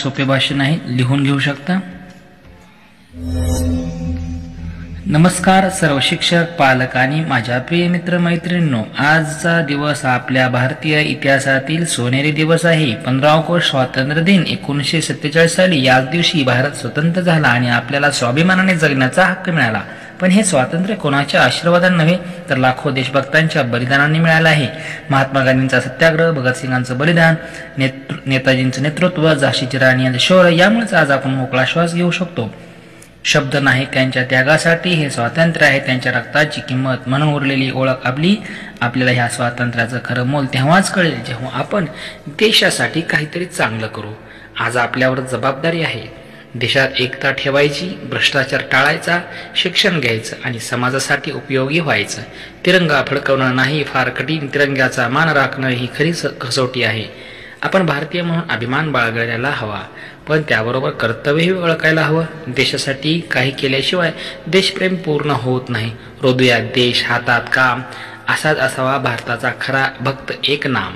सोपे भाषण आहे, लिहून घेऊ शकता। नमस्कार सर्व शिक्षक, पालक आणि माझ्या प्रिय मित्र मैत्रिणींनो, आजचा दिवस आपल्या भारतीय इतिहासातील सोनेरी दिवस आहे। 15 ऑगस्ट स्वातंत्र्य दिन 1947 साली याच दिवशी भारत स्वतंत्र झाला आणि आपल्याला स्वाभिमानाने जगण्याचा हक्क मिळाला। पण हे स्वातंत्र्य कोणाच्या आशीर्वादाने नव्हे तर लाखो देशभक्तांच्या बलिदानाने मिळाले आहे। महात्मा गांधींचा सत्याग्रह, भगतसिंगांचं बलिदान, नेताजींचं नेतृत्व, झाशीची राणी यांचे शौर्य यामुळेच आज आपण मोकळा श्वास घेऊ शकतो। शब्द नाही त्यांच्या त्यागासाठी हे स्वातंत्र्य आहे, त्यांच्या रक्ताची किंमत म्हणून उरलेली ओळख आपल्याला ह्या स्वातंत्र्याचं खरं मोल तेव्हाच कळेल जेव्हा आपण देशासाठी काहीतरी चांगलं करू। आज आपल्यावर जबाबदारी आहे देशात एकता ठेवायची, भ्रष्टाचार टाळायचा, शिक्षण घ्यायचं आणि समाजासाठी उपयोगी व्हायचं। तिरंगा फडकवणं नाही फार कठीण, तिरंग्याचा मान राखणं ही खरी कसोटी आहे। आपण भारतीय म्हणून अभिमान बाळगायला हवा, पण त्याबरोबर कर्तव्यही ओळखायला हवं। देशासाठी काही केल्याशिवाय देशप्रेम पूर्ण होत नाही। हृदयात देश, हातात काम असाच असावा भारताचा खरा भक्त एक नाम।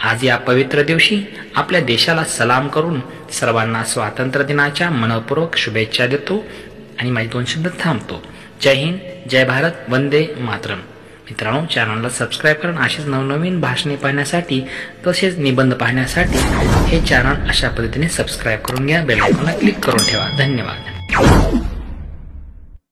आज या पवित्र दिवशी आपल्या देशाला सलाम करून सर्वांना स्वातंत्र्य दिनाच्या मनपूर्वक शुभेच्छा देतो आणि माझे 2 शब्द थांबतो। जय हिंद, जय भारत, वंदे मातरम। मित्रांनो, चॅनलला सबस्क्राईब करून अशीच नवनवीन भाषणे पाहण्यासाठी तसेच निबंध पाहण्यासाठी हे चॅनल अशा पद्धतीने सबस्क्राईब करून घ्या, बेल आयकॉनला क्लिक करून ठेवा। धन्यवाद।